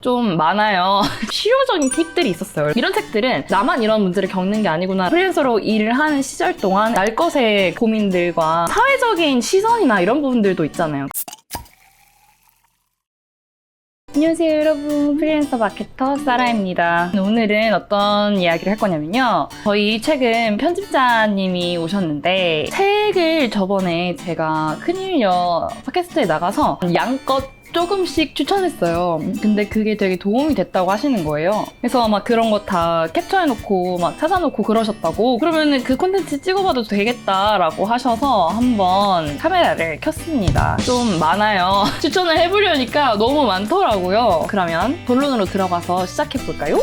좀 많아요. 실용적인 팁들이 있었어요. 이런 책들은 나만 이런 문제를 겪는 게 아니구나. 프리랜서로 일을 하는 시절 동안 날 것의 고민들과 사회적인 시선이나 이런 부분들도 있잖아요. 안녕하세요 여러분, 프리랜서 마케터 사라입니다. 오늘은 어떤 이야기를 할 거냐면요, 저희 최근 편집자님이 오셨는데 책을 저번에 제가 큰일녀 팟캐스트에 나가서 양껏 조금씩 추천했어요. 근데 그게 되게 도움이 됐다고 하시는 거예요. 그래서 막 그런 거 다 캡처해놓고 막 찾아놓고 그러셨다고. 그러면은 그 콘텐츠 찍어봐도 되겠다라고 하셔서 한번 카메라를 켰습니다. 좀 많아요. 추천을 해보려니까 너무 많더라고요. 그러면 본론으로 들어가서 시작해볼까요?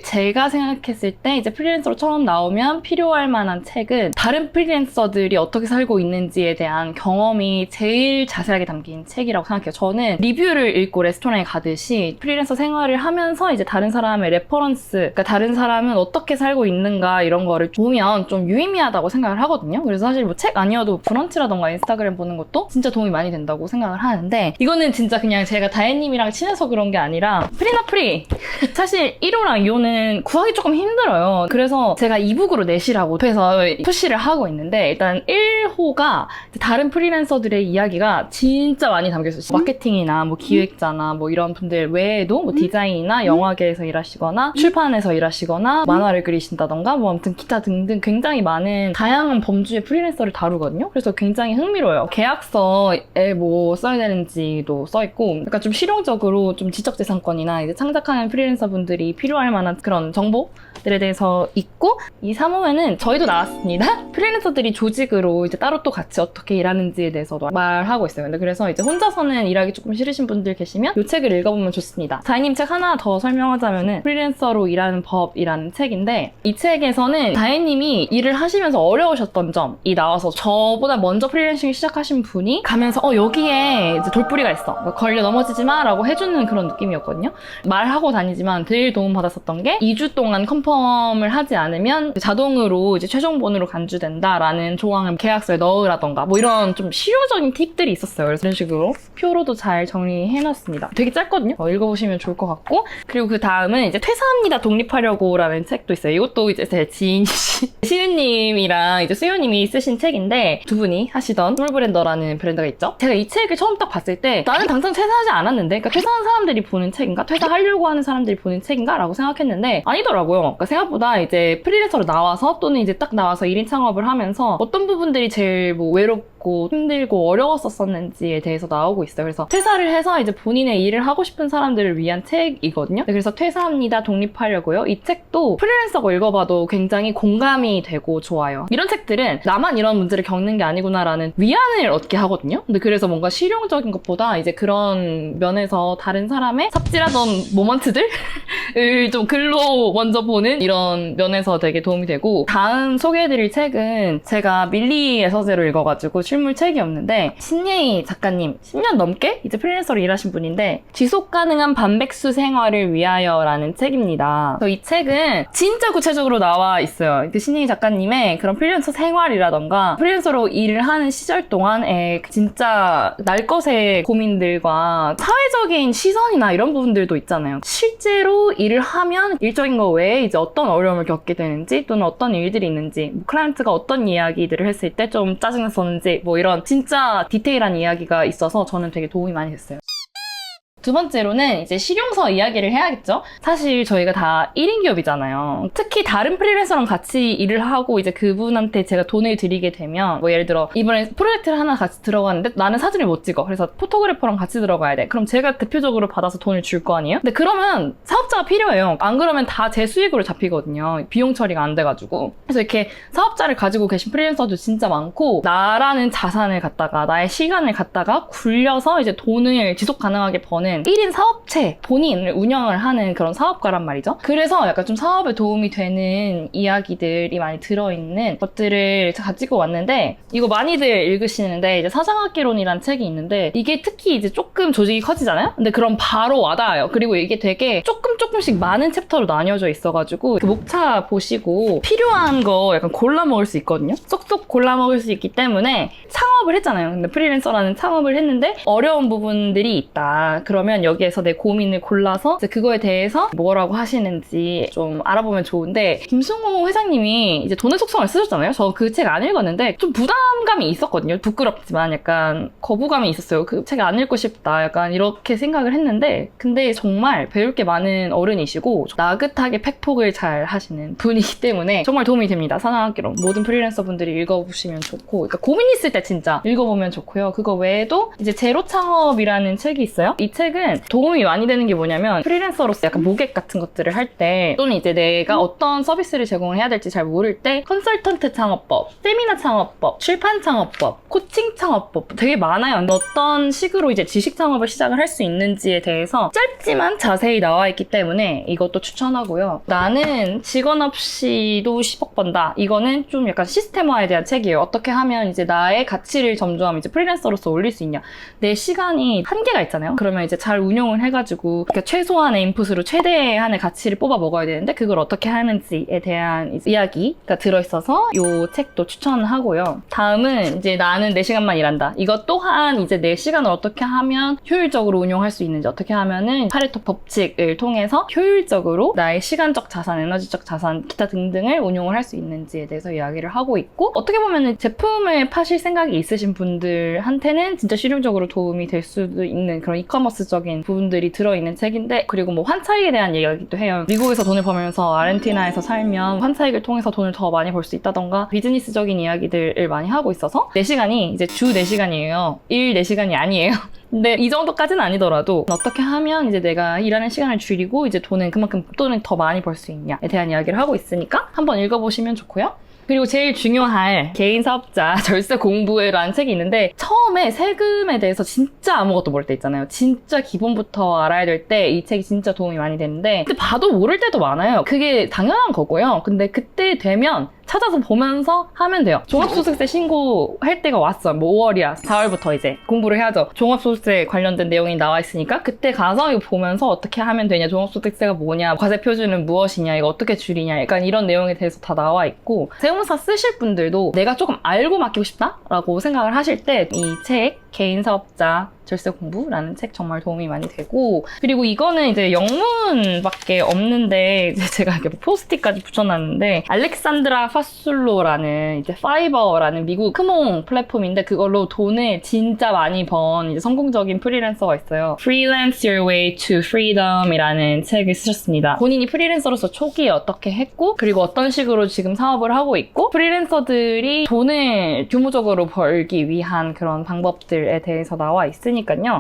제가 생각했을 때 이제 프리랜서로 처음 나오면 필요할 만한 책은 다른 프리랜서들이 어떻게 살고 있는지에 대한 경험이 제일 자세하게 담긴 책이라고 생각해요. 저는 리뷰를 읽고 레스토랑에 가듯이 프리랜서 생활을 하면서 이제 다른 사람의 레퍼런스, 그러니까 다른 사람은 어떻게 살고 있는가 이런 거를 보면 좀 유의미하다고 생각을 하거든요. 그래서 사실 뭐 책 아니어도 브런치라던가 인스타그램 보는 것도 진짜 도움이 많이 된다고 생각을 하는데, 이거는 진짜 그냥 제가 다혜님이랑 친해서 그런 게 아니라 프리나 프리! 사실 1호랑 2호는 구하기 조금 힘들어요. 그래서 제가 이북으로 내시라고 해서 푸시를 하고 있는데, 일단 1호가 다른 프리랜서들의 이야기가 진짜 많이 담겨있어요. 마케팅이나 뭐 기획자나 뭐 이런 분들 외에도 뭐 디자인이나 영화계에서 일하시거나 출판에서 일하시거나 만화를 그리신다던가 뭐 아무튼 기타 등등 굉장히 많은 다양한 범주의 프리랜서를 다루거든요. 그래서 굉장히 흥미로워요. 계약서에 뭐 써야 되는지도 써있고, 약간 좀 실용적으로 좀 지적재산권이나 이제 창작하는 프리랜서 분들이 필요할 만한 그런 정보들에 대해서 있고, 이 3호에는 저희도 나왔습니다. 프리랜서들이 조직으로 이제 따로 또 같이 어떻게 일하는지에 대해서도 말하고 있어요. 근데 그래서 이제 혼자서는 일하기 조금 싫으신 분들 계시면 이 책을 읽어보면 좋습니다. 다혜님 책 하나 더 설명하자면은 프리랜서로 일하는 법이라는 책인데, 이 책에서는 다혜님이 일을 하시면서 어려우셨던 점이 나와서 저보다 먼저 프리랜싱 시작하신 분이 가면서 여기에 이제 돌뿌리가 있어, 걸려 넘어지지 마 라고 해주는 그런 느낌이었거든요. 말하고 다니지만 늘 도움받았었던 게 2주 동안 컨펌을 하지 않으면 자동으로 이제 최종본으로 간주된다라는 조항을 계약서에 넣으라던가 뭐 이런 좀 실용적인 팁들이 있었어요. 그래서 이런 식으로 표로도 잘 정리해놨습니다. 되게 짧거든요. 읽어보시면 좋을 것 같고, 그리고 그 다음은 이제 퇴사합니다 독립하려고 라는 책도 있어요. 이것도 이제 제 지인 시은님이랑 이제 수요님이 쓰신 책인데, 두 분이 하시던 솔브랜더라는 브랜드가 있죠. 제가 이 책을 처음 딱 봤을 때 나는 당장 퇴사하지 않았는데, 그러니까 퇴사한 사람들이 보는 책인가? 퇴사하려고 하는 사람들이 보는 책인가? 라고 생각했는데 아니더라고요. 그러니까 생각보다 이제 프리랜서로 나와서 또는 이제 딱 나와서 1인 창업을 하면서 어떤 부분들이 제일 뭐 외롭고 힘들고 어려웠었는지에 대해서 나오고 있어요. 그래서 퇴사를 해서 이제 본인의 일을 하고 싶은 사람들을 위한 책이거든요. 그래서 퇴사합니다 독립하려고요. 이 책도 프리랜서가 읽어봐도 굉장히 공감이 되고 좋아요. 이런 책들은 나만 이런 문제를 겪는 게 아니구나라는 위안을 얻게 하거든요. 근데 그래서 뭔가 실용적인 것보다 이제 그런 면에서 다른 사람의 삽질하던 모먼트들을 좀 글로 먼저 보는 이런 면에서 되게 도움이 되고, 다음 소개해드릴 책은 제가 밀리의 서재로 읽어가지고 실물 책이었는데, 신예희 작가님 10년 넘게 이제 프리랜서로 일하신 분인데, 지속 가능한 반백수 생활을 위하여라는 책입니다. 그래서 이 책은 진짜 구체적으로 나와 있어요. 그 신예희 작가님의 그런 프리랜서 생활이라던가 프리랜서로 일을 하는 시절 동안에 진짜 날 것의 고민들과 사회적인 시선이나 이런 부분들도 있잖아요. 실제로 일을 하면 일적인 거 외에 이제 어떤 어려움을 겪게 되는지, 또는 어떤 일들이 있는지, 뭐 클라이언트가 어떤 이야기들을 했을 때 좀 짜증났었는지, 뭐 이런 진짜 디테일한 이야기가 있어서 저는 되게 도움이 많이 됐어요. 두 번째로는 이제 실용서 이야기를 해야겠죠? 사실 저희가 다 1인 기업이잖아요. 특히 다른 프리랜서랑 같이 일을 하고 이제 그분한테 제가 돈을 드리게 되면, 뭐 예를 들어 이번에 프로젝트를 하나 같이 들어가는데 나는 사진을 못 찍어. 그래서 포토그래퍼랑 같이 들어가야 돼. 그럼 제가 대표적으로 받아서 돈을 줄 거 아니에요? 근데 그러면 사업자가 필요해요. 안 그러면 다 제 수익으로 잡히거든요. 비용 처리가 안 돼가지고. 그래서 이렇게 사업자를 가지고 계신 프리랜서도 진짜 많고, 나라는 자산을 갖다가, 나의 시간을 갖다가 굴려서 이제 돈을 지속 가능하게 버는 1인 사업체, 본인을 운영을 하는 그런 사업가란 말이죠. 그래서 약간 좀 사업에 도움이 되는 이야기들이 많이 들어있는 것들을 가지고 왔는데, 이거 많이들 읽으시는데 이제 사장학개론이라는 책이 있는데, 이게 특히 이제 조금 조직이 커지잖아요? 근데 그럼 바로 와닿아요. 그리고 이게 되게 조금 조금씩 많은 챕터로 나뉘어져 있어가지고 그 목차 보시고 필요한 거 약간 골라 먹을 수 있거든요. 쏙쏙 골라 먹을 수 있기 때문에 창업을 했잖아요. 근데 프리랜서라는 창업을 했는데 어려운 부분들이 있다. 그러면 여기에서 내 고민을 골라서 이제 그거에 대해서 뭐라고 하시는지 좀 알아보면 좋은데, 김승호 회장님이 이제 돈의 속성을 쓰셨잖아요. 저 그 책 안 읽었는데 좀 부담감이 있었거든요. 부끄럽지만 약간 거부감이 있었어요. 그 책 안 읽고 싶다. 약간 이렇게 생각을 했는데, 근데 정말 배울 게 많은 어른이시고 나긋하게 팩폭을 잘 하시는 분이기 때문에 정말 도움이 됩니다. 산학기론 모든 프리랜서 분들이 읽어보시면 좋고, 그러니까 고민 있을 때 진짜 읽어보면 좋고요. 그거 외에도 이제 제로 창업이라는 책이 있어요. 이 책은 도움이 많이 되는 게 뭐냐면, 프리랜서로서 약간 모객 같은 것들을 할 때, 또는 이제 내가 어떤 서비스를 제공을 해야 될지 잘 모를 때 컨설턴트 창업법, 세미나 창업법, 출판 창업법, 코칭 창업법 되게 많아요. 어떤 식으로 이제 지식 창업을 시작을 할 수 있는지에 대해서 짧지만 자세히 나와 있기 때문에 이것도 추천하고요. 나는 직원 없이도 10억 번다. 이거는 좀 약간 시스템화에 대한 책이에요. 어떻게 하면 이제 나의 가치를 점점 이제 프리랜서로서 올릴 수 있냐. 내 시간이 한계가 있잖아요. 그러면 이제 잘 운용을 해가지고 최소한의 인풋으로 최대한의 가치를 뽑아 먹어야 되는데, 그걸 어떻게 하는지에 대한 이야기가 들어있어서 이 책도 추천하고요. 다음은 이제 나는 4시간만 일한다. 이것 또한 이제 내 시간을 어떻게 하면 효율적으로 운용할 수 있는지, 어떻게 하면은 파레토 법칙을 통해서 효율적으로 나의 시간적 자산, 에너지적 자산, 기타 등등을 운용을 할 수 있는지에 대해서 이야기를 하고 있고, 어떻게 보면은 제품을 파실 생각이 있으신 분들한테는 진짜 실용적으로 도움이 될 수도 있는 그런 이커머스적인 부분들이 들어있는 책인데, 그리고 뭐 환차익에 대한 이야기도 해요. 미국에서 돈을 벌면서 아르헨티나에서 살면 환차익을 통해서 돈을 더 많이 벌 수 있다던가 비즈니스적인 이야기들을 많이 하고 있어서 4시간이 이제 주 4시간이에요. 일 4시간이 아니에요. 근데 이 정도까지는 아니더라도 어떻게 하면 이제 내가 일하는 시간을 줄이고 이제 돈은 그만큼 돈을 더 많이 벌 수 있냐에 대한 이야기를 하고 있으니까 한번 읽어보시면 좋고요. 그리고 제일 중요할 개인 사업자 절세 공부라는 책이 있는데, 처음에 세금에 대해서 진짜 아무것도 모를 때 있잖아요. 진짜 기본부터 알아야 될 때 이 책이 진짜 도움이 많이 되는데, 근데 봐도 모를 때도 많아요. 그게 당연한 거고요. 근데 그때 되면 찾아서 보면서 하면 돼요. 종합소득세 신고할 때가 왔어. 뭐 5월이야. 4월부터 이제 공부를 해야죠. 종합소득세 관련된 내용이 나와 있으니까 그때 가서 이거 보면서 어떻게 하면 되냐, 종합소득세가 뭐냐, 과세 표준은 무엇이냐, 이거 어떻게 줄이냐, 약간 이런 내용에 대해서 다 나와 있고, 세무사 쓰실 분들도 내가 조금 알고 맡기고 싶다라고 생각을 하실 때 이 책, 개인 사업자 절세 공부라는 책 정말 도움이 많이 되고, 그리고 이거는 이제 영문밖에 없는데 이제 제가 이렇게 포스트잇까지 붙여놨는데, 알렉산드라 파술로라는 이제 파이버라는 미국 크몽 플랫폼인데, 그걸로 돈을 진짜 많이 번 이제 성공적인 프리랜서가 있어요. Freelance Your Way to Freedom이라는 책을 쓰셨습니다. 본인이 프리랜서로서 초기에 어떻게 했고, 그리고 어떤 식으로 지금 사업을 하고 있고, 프리랜서들이 돈을 규모적으로 벌기 위한 그런 방법들에 대해서 나와 있으니까요.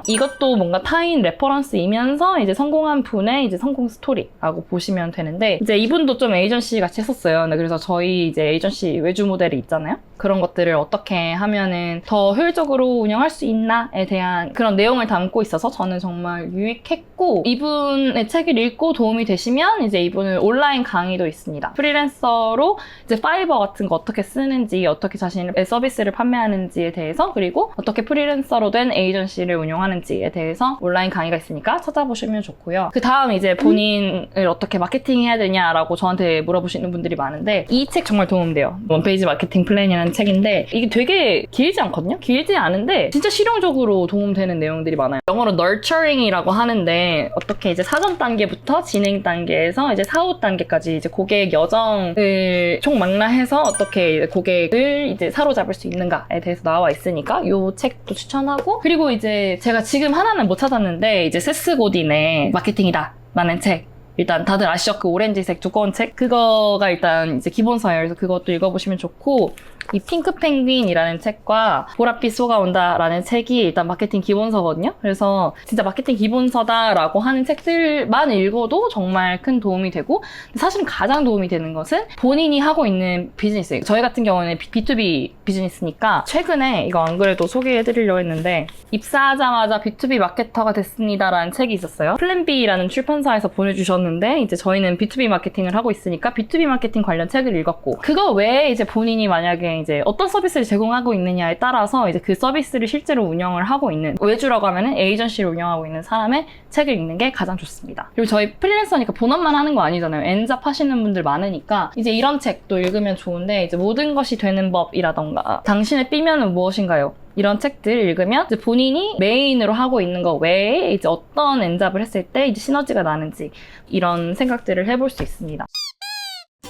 이것도 뭔가 타인 레퍼런스이면서 이제 성공한 분의 이제 성공 스토리라고 보시면 되는데, 이제 이분도 좀 에이전시 같이 했었어요. 그래서 저희 이제 에이전시 외주 모델이 있잖아요. 그런 것들을 어떻게 하면은 더 효율적으로 운영할 수 있나에 대한 그런 내용을 담고 있어서 저는 정말 유익했고, 이분의 책을 읽고 도움이 되시면 이제 이분은 온라인 강의도 있습니다. 프리랜서로 이제 파이버 같은 거 어떻게 쓰는지, 어떻게 자신의 서비스를 판매하는지에 대해서, 그리고 어떻게 프리랜서로 된 에이전시를 운영하는지에 대해서 온라인 강의가 있으니까 찾아보시면 좋고요. 그 다음 이제 본인을 어떻게 마케팅해야 되냐라고 저한테 물어보시는 분들이 많은데, 이 책 정말 도움돼요. 원페이지 마케팅 플랜이라는 책인데, 이게 되게 길지 않거든요? 길지 않은데 진짜 실용적으로 도움되는 내용들이 많아요. 영어로 nurturing이라고 하는데, 어떻게 이제 사전 단계부터 진행 단계에서 이제 사후 단계까지 이제 고객 여정을 총망라해서 어떻게 이제 고객을 이제 사로잡을 수 있는가에 대해서 나와 있으니까 이 책도 추천하고, 그리고 이제 제가 지금 하나는 못 찾았는데, 이제 세스 고딘의 마케팅이다 라는 책, 일단 다들 아시죠? 그 오렌지색 두꺼운 책? 그거가 일단 이제 기본서예요. 그래서 그것도 읽어보시면 좋고, 이 핑크 펭귄이라는 책과 보랏빛 쏘가온다라는 책이 일단 마케팅 기본서거든요. 그래서 진짜 마케팅 기본서다라고 하는 책들만 읽어도 정말 큰 도움이 되고, 사실 가장 도움이 되는 것은 본인이 하고 있는 비즈니스. 저희 같은 경우는 B2B 비즈니스니까, 최근에 이거 안 그래도 소개해드리려고 했는데, 입사하자마자 B2B 마케터가 됐습니다라는 책이 있었어요. 플랜B라는 출판사에서 보내주셨는데 읽었는데 이제 저희는 B2B 마케팅을 하고 있으니까 B2B 마케팅 관련 책을 읽었고 그거 외에 이제 본인이 만약에 이제 어떤 서비스를 제공하고 있느냐에 따라서 이제 그 서비스를 실제로 운영을 하고 있는 외주라고 하면은 에이전시를 운영하고 있는 사람의 책을 읽는 게 가장 좋습니다. 그리고 저희 프리랜서니까 본업만 하는 거 아니잖아요. N잡 하시는 분들 많으니까 이제 이런 책도 읽으면 좋은데 이제 모든 것이 되는 법이라던가 당신의 B면은 무엇인가요? 이런 책들을 읽으면 이제 본인이 메인으로 하고 있는 거 외에 이제 어떤 N잡을 했을 때 이제 시너지가 나는지 이런 생각들을 해볼 수 있습니다.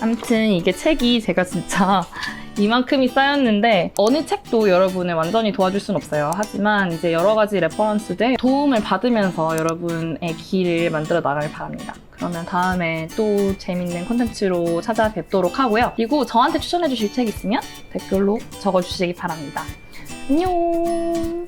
아무튼 이게 책이 제가 진짜 이만큼이 쌓였는데 어느 책도 여러분을 완전히 도와줄 순 없어요. 하지만 이제 여러 가지 레퍼런스들 도움을 받으면서 여러분의 길을 만들어 나가길 바랍니다. 그러면 다음에 또 재밌는 콘텐츠로 찾아뵙도록 하고요. 그리고 저한테 추천해 주실 책 있으면 댓글로 적어주시기 바랍니다. 안녕.